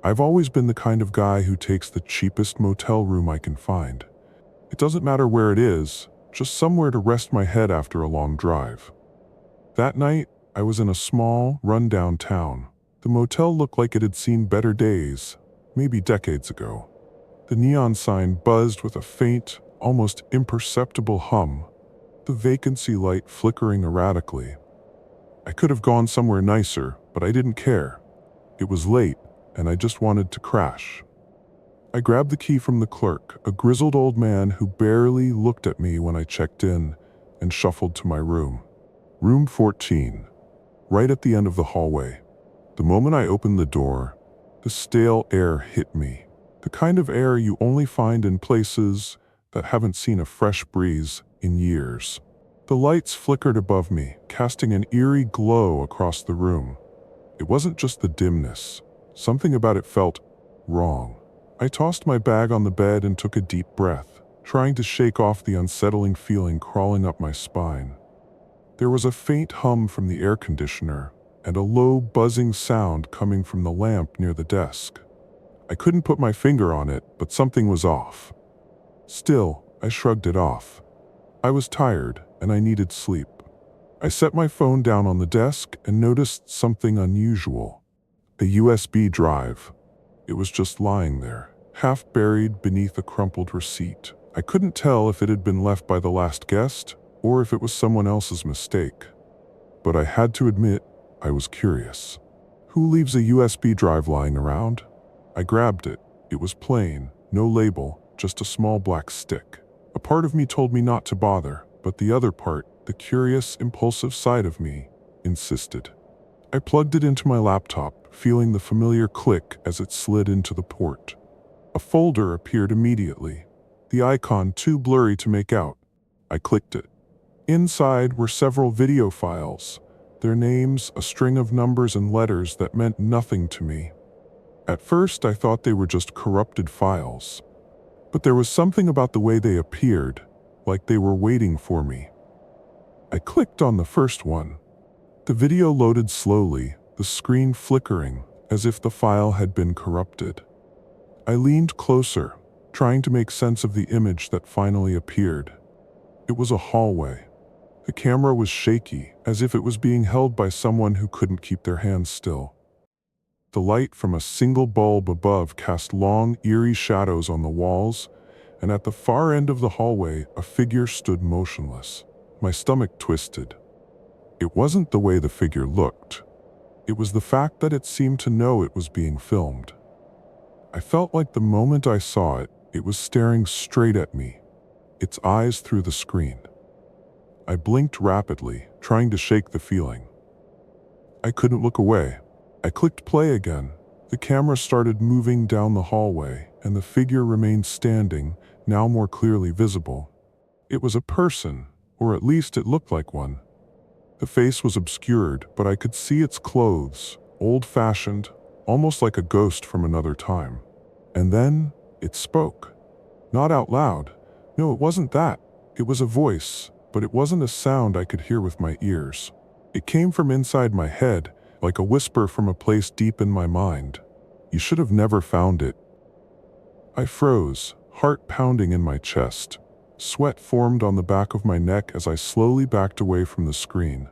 I've always been the kind of guy who takes the cheapest motel room I can find. It doesn't matter where it is, just somewhere to rest my head after a long drive. That night, I was in a small, run-down town. The motel looked like it had seen better days, maybe decades ago. The neon sign buzzed with a faint, almost imperceptible hum, the vacancy light flickering erratically. I could have gone somewhere nicer, but I didn't care. It was late, and I just wanted to crash. I grabbed the key from the clerk, a grizzled old man who barely looked at me when I checked in, and shuffled to my room. Room 14, right at the end of the hallway. The moment I opened the door, the stale air hit me. The kind of air you only find in places that haven't seen a fresh breeze in years. The lights flickered above me, casting an eerie glow across the room. It wasn't just the dimness. Something about it felt wrong. I tossed my bag on the bed and took a deep breath, trying to shake off the unsettling feeling crawling up my spine. There was a faint hum from the air conditioner and a low buzzing sound coming from the lamp near the desk. I couldn't put my finger on it, but something was off. Still, I shrugged it off. I was tired and I needed sleep. I set my phone down on the desk and noticed something unusual. A USB drive. It was just lying there, half buried beneath a crumpled receipt. I couldn't tell if it had been left by the last guest or if it was someone else's mistake. But I had to admit, I was curious. Who leaves a USB drive lying around? I grabbed it. It was plain, no label, just a small black stick. A part of me told me not to bother, but the other part, the curious, impulsive side of me, insisted. I plugged it into my laptop, feeling the familiar click as it slid into the port. A folder appeared immediately, the icon too blurry to make out. I clicked it. Inside were several video files, their names a string of numbers and letters that meant nothing to me. At first, I thought they were just corrupted files. But there was something about the way they appeared, like they were waiting for me. I clicked on the first one. The video loaded slowly, the screen flickering, as if the file had been corrupted. I leaned closer, trying to make sense of the image that finally appeared. It was a hallway. The camera was shaky, as if it was being held by someone who couldn't keep their hands still. The light from a single bulb above cast long, eerie shadows on the walls, and at the far end of the hallway, a figure stood motionless. My stomach twisted. It wasn't the way the figure looked. It was the fact that it seemed to know it was being filmed. I felt like the moment I saw it, it was staring straight at me, its eyes through the screen. I blinked rapidly, trying to shake the feeling. I couldn't look away. I clicked play again. The camera started moving down the hallway, and the figure remained standing, now more clearly visible. It was a person, or at least it looked like one. The face was obscured, but I could see its clothes, old-fashioned, almost like a ghost from another time. And then, it spoke. Not out loud. No, it wasn't that. It was a voice, but it wasn't a sound I could hear with my ears. It came from inside my head, like a whisper from a place deep in my mind. You should have never found it. I froze, heart pounding in my chest. Sweat formed on the back of my neck as I slowly backed away from the screen.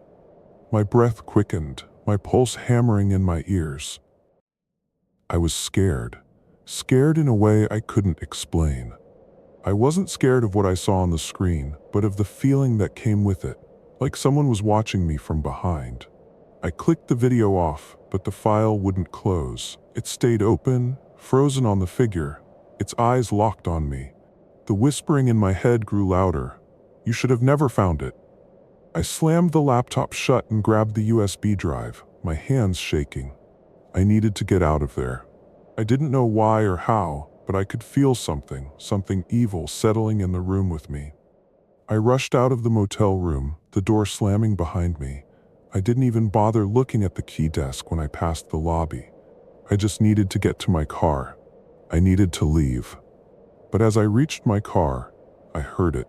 My breath quickened, my pulse hammering in my ears. I was scared. Scared in a way I couldn't explain. I wasn't scared of what I saw on the screen, but of the feeling that came with it, like someone was watching me from behind. I clicked the video off, but the file wouldn't close. It stayed open, frozen on the figure, its eyes locked on me. The whispering in my head grew louder. You should have never found it. I slammed the laptop shut and grabbed the USB drive, my hands shaking. I needed to get out of there. I didn't know why or how, but I could feel something evil settling in the room with me. I rushed out of the motel room, the door slamming behind me. I didn't even bother looking at the key desk when I passed the lobby. I just needed to get to my car. I needed to leave. But as I reached my car, I heard it.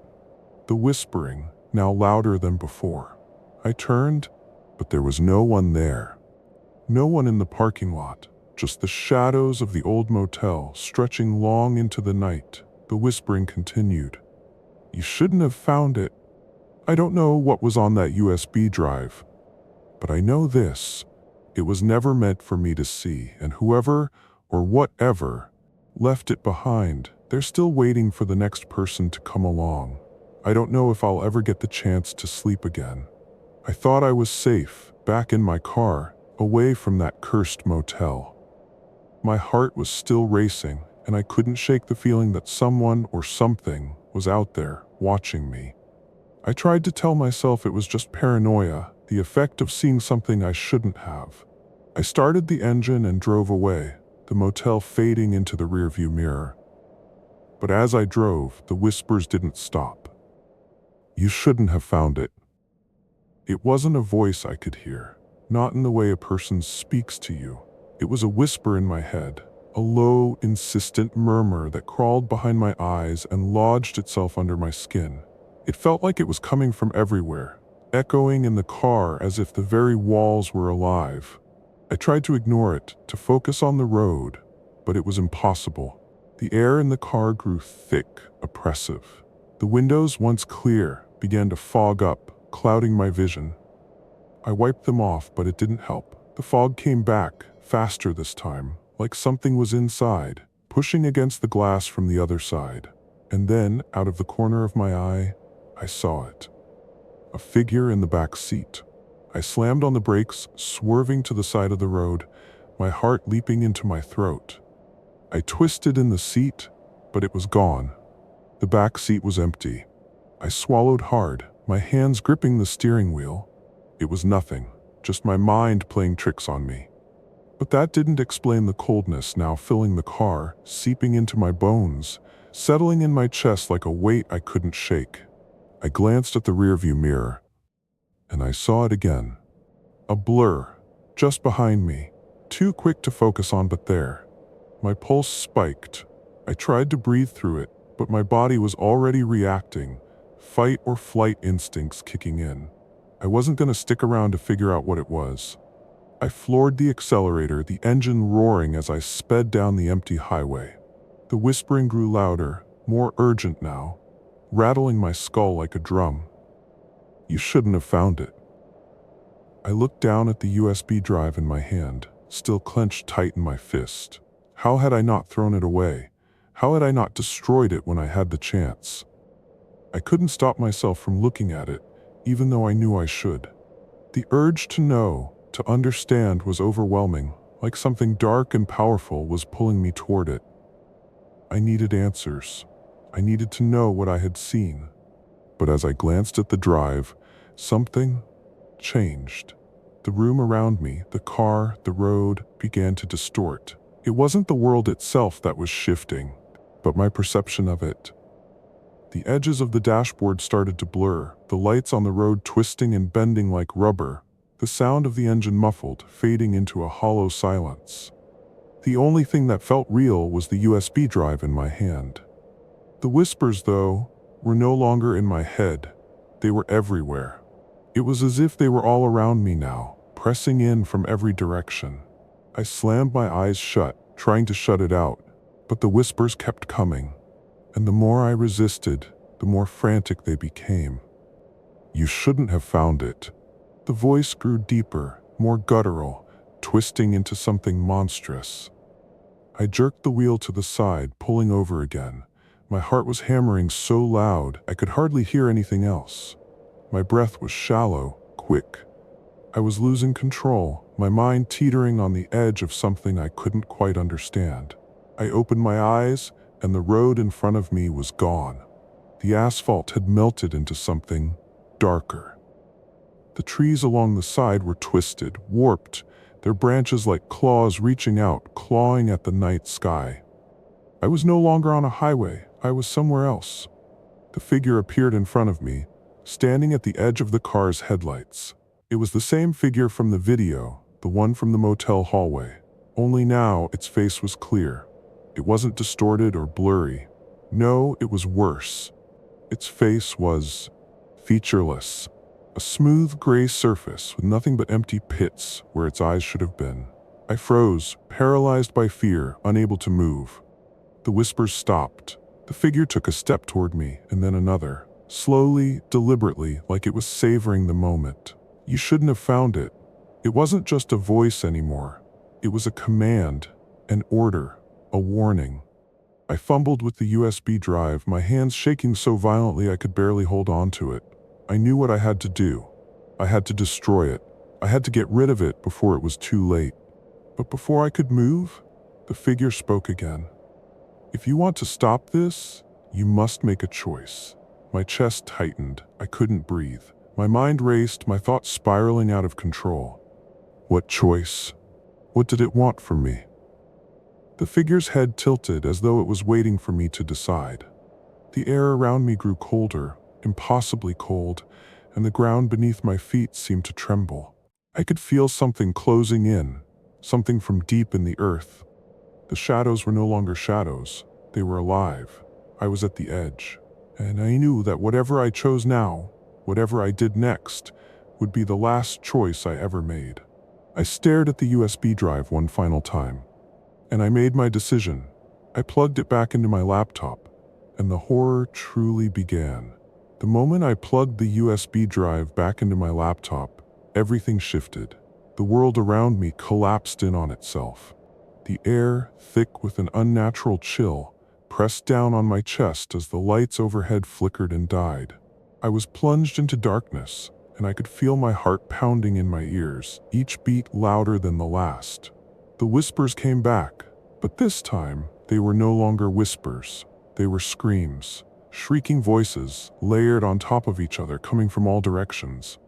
The whispering, now louder than before. I turned, but there was no one there. No one in the parking lot. just the shadows of the old motel stretching long into the night. The whispering continued. You shouldn't have found it. I don't know what was on that USB drive, but I know this. It was never meant for me to see, and whoever or whatever left it behind, they're still waiting for the next person to come along. I don't know if I'll ever get the chance to sleep again. I thought I was safe, back in my car, away from that cursed motel. My heart was still racing, and I couldn't shake the feeling that someone or something was out there, watching me. I tried to tell myself it was just paranoia, the effect of seeing something I shouldn't have. I started the engine and drove away, the motel fading into the rearview mirror. But as I drove, the whispers didn't stop. You shouldn't have found it. It wasn't a voice I could hear, not in the way a person speaks to you. It was a whisper in my head, a low, insistent murmur that crawled behind my eyes and lodged itself under my skin. It felt like it was coming from everywhere, echoing in the car as if the very walls were alive. I tried to ignore it, to focus on the road, but it was impossible. The air in the car grew thick, oppressive. The windows, once clear, began to fog up, clouding my vision. I wiped them off, but it didn't help. The fog came back, faster this time, like something was inside, pushing against the glass from the other side. And then, out of the corner of my eye, I saw it. A figure in the back seat. I slammed on the brakes, swerving to the side of the road, my heart leaping into my throat. I twisted in the seat, but it was gone. The back seat was empty. I swallowed hard, my hands gripping the steering wheel. It was nothing, just my mind playing tricks on me. But that didn't explain the coldness now filling the car, seeping into my bones, settling in my chest like a weight I couldn't shake. I glanced at the rearview mirror, and I saw it again. A blur, just behind me, too quick to focus on, but there. My pulse spiked. I tried to breathe through it, but my body was already reacting, fight or flight instincts kicking in. I wasn't going to stick around to figure out what it was. I floored the accelerator, the engine roaring as I sped down the empty highway. The whispering grew louder, more urgent now, rattling my skull like a drum. You shouldn't have found it. I looked down at the USB drive in my hand, still clenched tight in my fist. How had I not thrown it away? How had I not destroyed it when I had the chance? I couldn't stop myself from looking at it, even though I knew I should. The urge to know, to understand, was overwhelming, like something dark and powerful was pulling me toward it. I needed answers. I needed to know what I had seen. But as I glanced at the drive, something changed. The room around me, the car, the road, began to distort. It wasn't the world itself that was shifting, but my perception of it. The edges of the dashboard started to blur, the lights on the road twisting and bending like rubber, the sound of the engine muffled, fading into a hollow silence. The only thing that felt real was the USB drive in my hand. The whispers, though, were no longer in my head. They were everywhere. It was as if they were all around me now, pressing in from every direction. I slammed my eyes shut, trying to shut it out, but the whispers kept coming. And the more I resisted, the more frantic they became. You shouldn't have found it. The voice grew deeper, more guttural, twisting into something monstrous. I jerked the wheel to the side, pulling over again. My heart was hammering so loud I could hardly hear anything else. My breath was shallow, quick. I was losing control, my mind teetering on the edge of something I couldn't quite understand. I opened my eyes, and the road in front of me was gone. The asphalt had melted into something darker. The trees along the side were twisted, warped, their branches like claws reaching out, clawing at the night sky. I was no longer on a highway, I was somewhere else. The figure appeared in front of me, standing at the edge of the car's headlights. It was the same figure from the video, the one from the motel hallway. Only now its face was clear. It wasn't distorted or blurry. No, it was worse. Its face was featureless. A smooth gray surface with nothing but empty pits where its eyes should have been. I froze, paralyzed by fear, unable to move. The whispers stopped. The figure took a step toward me, and then another. Slowly, deliberately, like it was savoring the moment. You shouldn't have found it. It wasn't just a voice anymore. It was a command, an order, a warning. I fumbled with the USB drive, my hands shaking so violently I could barely hold on to it. I knew what I had to do. I had to destroy it. I had to get rid of it before it was too late. But before I could move, the figure spoke again. If you want to stop this, you must make a choice. My chest tightened. I couldn't breathe. My mind raced, my thoughts spiraling out of control. What choice? What did it want from me? The figure's head tilted as though it was waiting for me to decide. The air around me grew colder, impossibly cold, and the ground beneath my feet seemed to tremble. I could feel something closing in, something from deep in the earth. The shadows were no longer shadows. They were alive. I was at the edge, and I knew that whatever I chose now, whatever I did next, would be the last choice I ever made. I stared at the USB drive one final time, and I made my decision. I plugged it back into my laptop, and the horror truly began. The moment I plugged the USB drive back into my laptop, everything shifted. The world around me collapsed in on itself. The air, thick with an unnatural chill, pressed down on my chest as the lights overhead flickered and died. I was plunged into darkness, and I could feel my heart pounding in my ears, each beat louder than the last. The whispers came back, but this time they were no longer whispers. They were screams, shrieking voices, layered on top of each other, coming from all directions.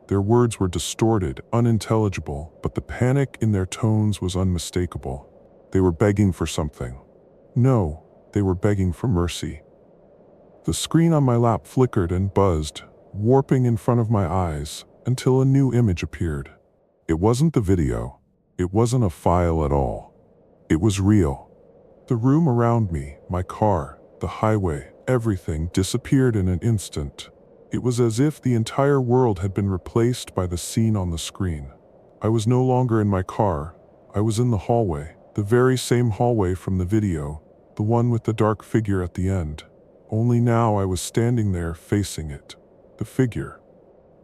Their words were distorted, unintelligible, but the panic in their tones was unmistakable. They were begging for something. No, they were begging for mercy. The screen on my lap flickered and buzzed, warping in front of my eyes, until a new image appeared. It wasn't the video. It wasn't a file at all. It was real. The room around me, my car, the highway, everything disappeared in an instant. It was as if the entire world had been replaced by the scene on the screen. I was no longer in my car. I was in the hallway, the very same hallway from the video, the one with the dark figure at the end. Only now I was standing there facing it. The figure.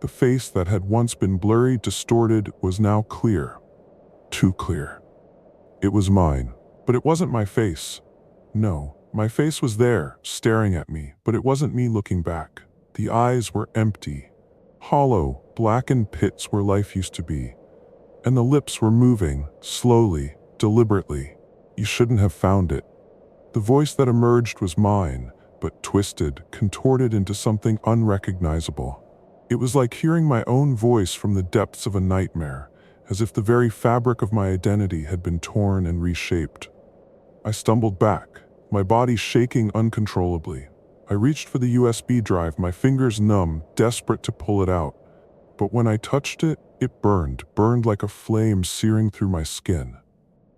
The face that had once been blurry, distorted, was now clear. Too clear. It was mine, but it wasn't my face. No, my face was there, staring at me, but it wasn't me looking back. The eyes were empty, hollow, blackened pits where life used to be. And the lips were moving, slowly, deliberately. You shouldn't have found it. The voice that emerged was mine, but twisted, contorted into something unrecognizable. It was like hearing my own voice from the depths of a nightmare, as if the very fabric of my identity had been torn and reshaped. I stumbled back, my body shaking uncontrollably. I reached for the USB drive, my fingers numb, desperate to pull it out. But when I touched it, it burned like a flame searing through my skin.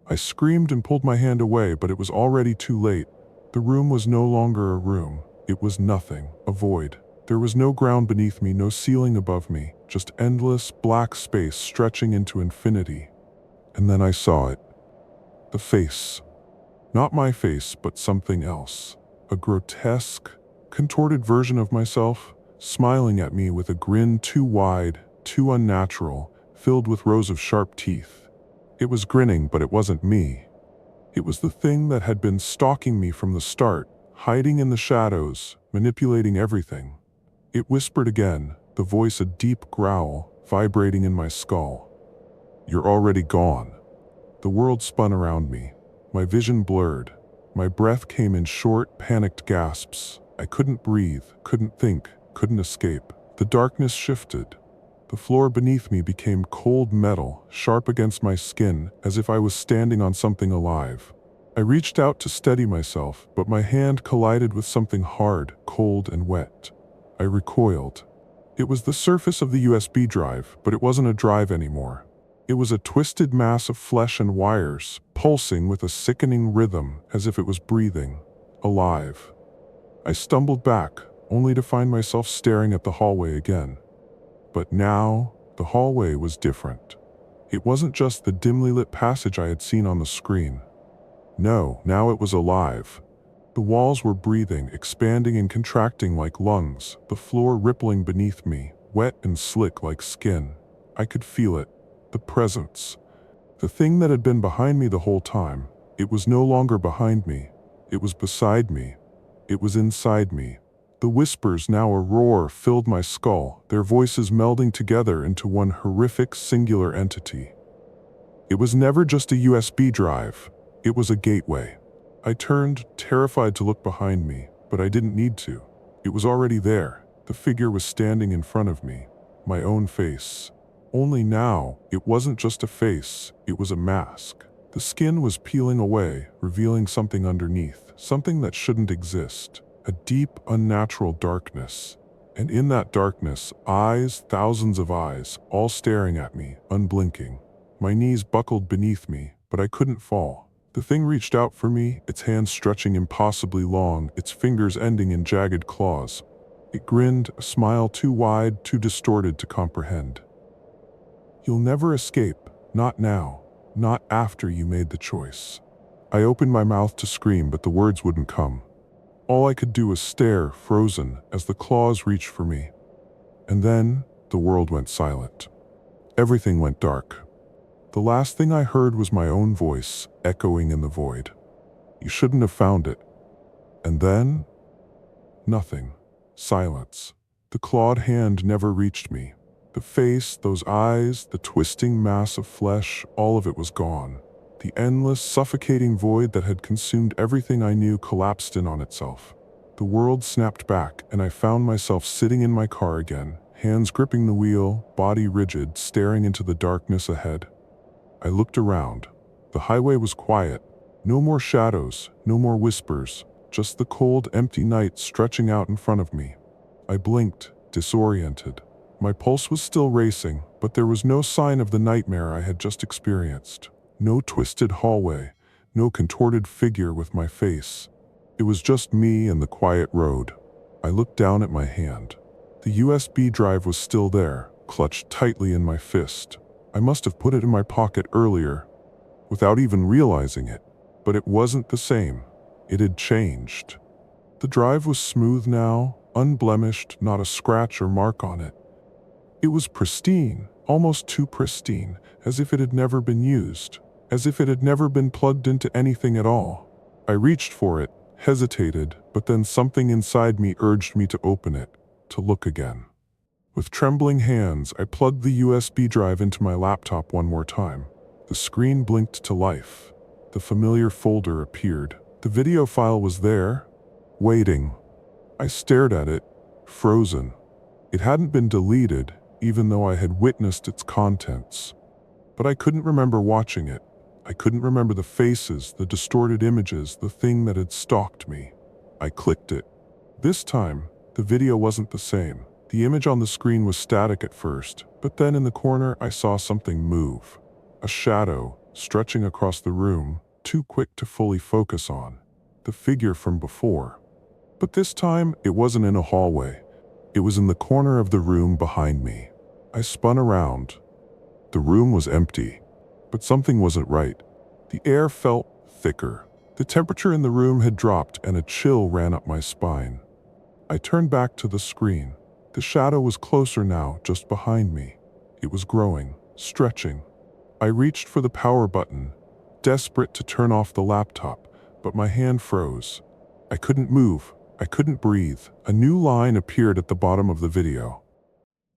I screamed and pulled my hand away, but it was already too late. The room was no longer a room. It was nothing, a void. There was no ground beneath me, no ceiling above me, just endless, black space stretching into infinity. And then I saw it. The face. Not my face, but something else. A grotesque, contorted version of myself, smiling at me with a grin too wide, too unnatural, filled with rows of sharp teeth. It was grinning, but it wasn't me. It was the thing that had been stalking me from the start, hiding in the shadows, manipulating everything. It whispered again, the voice a deep growl, vibrating in my skull. You're already gone. The world spun around me. My vision blurred. My breath came in short, panicked gasps. I couldn't breathe, couldn't think, couldn't escape. The darkness shifted. The floor beneath me became cold metal, sharp against my skin, as if I was standing on something alive. I reached out to steady myself, but my hand collided with something hard, cold, and wet. I recoiled. It was the surface of the USB drive, but it wasn't a drive anymore. It was a twisted mass of flesh and wires, pulsing with a sickening rhythm, as if it was breathing, alive. I stumbled back, only to find myself staring at the hallway again. But now, the hallway was different. It wasn't just the dimly lit passage I had seen on the screen. No, now it was alive. The walls were breathing, expanding and contracting like lungs, the floor rippling beneath me, wet and slick like skin. I could feel it, the presence. The thing that had been behind me the whole time. It was no longer behind me. It was beside me. It was inside me. The whispers, now a roar, filled my skull, their voices melding together into one horrific singular entity. It was never just a USB drive. It was a gateway. I turned, terrified to look behind me, but I didn't need to. It was already there. The figure was standing in front of me. My own face. Only now, it wasn't just a face, it was a mask. The skin was peeling away, revealing something underneath, something that shouldn't exist. A deep, unnatural darkness. And in that darkness, eyes, thousands of eyes, all staring at me, unblinking. My knees buckled beneath me, but I couldn't fall. The thing reached out for me, its hands stretching impossibly long, its fingers ending in jagged claws. It grinned, a smile too wide, too distorted to comprehend. "You'll never escape, not now, not after you made the choice." I opened my mouth to scream, but the words wouldn't come. All I could do was stare, frozen, as the claws reached for me. And then, the world went silent. Everything went dark. The last thing I heard was my own voice, echoing in the void. "You shouldn't have found it." And then, nothing. Silence. The clawed hand never reached me. The face, those eyes, the twisting mass of flesh, all of it was gone. The endless, suffocating void that had consumed everything I knew collapsed in on itself. The world snapped back, and I found myself sitting in my car again, hands gripping the wheel, body rigid, staring into the darkness ahead. I looked around. The highway was quiet. No more shadows, no more whispers, just the cold, empty night stretching out in front of me. I blinked, disoriented. My pulse was still racing, but there was no sign of the nightmare I had just experienced. No twisted hallway, no contorted figure with my face. It was just me and the quiet road. I looked down at my hand. The USB drive was still there, clutched tightly in my fist. I must have put it in my pocket earlier, without even realizing it. But it wasn't the same. It had changed. The drive was smooth now, unblemished, not a scratch or mark on it. It was pristine, almost too pristine, as if it had never been used, as if it had never been plugged into anything at all. I reached for it, hesitated, but then something inside me urged me to open it, to look again. With trembling hands, I plugged the USB drive into my laptop one more time. The screen blinked to life. The familiar folder appeared. The video file was there, waiting. I stared at it, frozen. It hadn't been deleted, even though I had witnessed its contents. But I couldn't remember watching it. I couldn't remember the faces, the distorted images, the thing that had stalked me. I clicked it. This time, the video wasn't the same. The image on the screen was static at first, but then in the corner I saw something move. A shadow, stretching across the room, too quick to fully focus on. The figure from before. But this time, it wasn't in a hallway. It was in the corner of the room behind me. I spun around. The room was empty, but something wasn't right. The air felt thicker. The temperature in the room had dropped and a chill ran up my spine. I turned back to the screen. The shadow was closer now, just behind me. It was growing, stretching. I reached for the power button, desperate to turn off the laptop, but my hand froze. I couldn't move. I couldn't breathe. A new line appeared at the bottom of the video.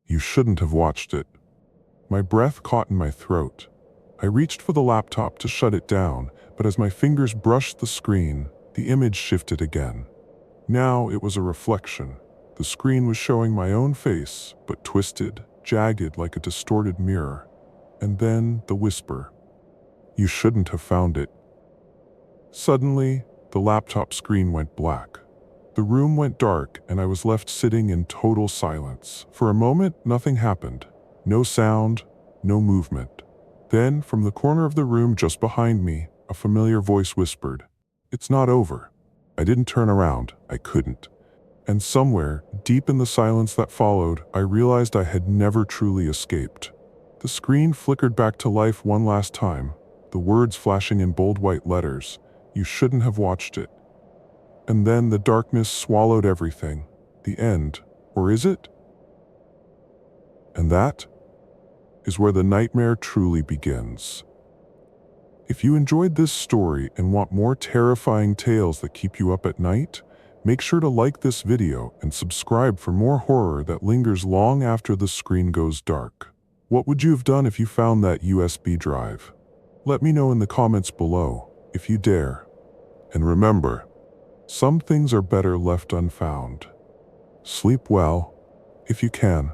"You shouldn't have watched it." My breath caught in my throat. I reached for the laptop to shut it down, but as my fingers brushed the screen, the image shifted again. Now it was a reflection. The screen was showing my own face, but twisted, jagged like a distorted mirror. And then the whisper. "You shouldn't have found it." Suddenly, the laptop screen went black. The room went dark, and I was left sitting in total silence. For a moment, nothing happened. No sound, no movement. Then, from the corner of the room just behind me, a familiar voice whispered, "It's not over." I didn't turn around. I couldn't. And somewhere, deep in the silence that followed, I realized I had never truly escaped. The screen flickered back to life one last time, the words flashing in bold white letters. You shouldn't have watched it. And then the darkness swallowed everything. The end. Or is it? And that is where the nightmare truly begins. If you enjoyed this story and want more terrifying tales that keep you up at night, make sure to like this video and subscribe for more horror that lingers long after the screen goes dark. What would you have done if you found that USB drive? Let me know in the comments below, if you dare. And remember, some things are better left unfound. Sleep well, if you can.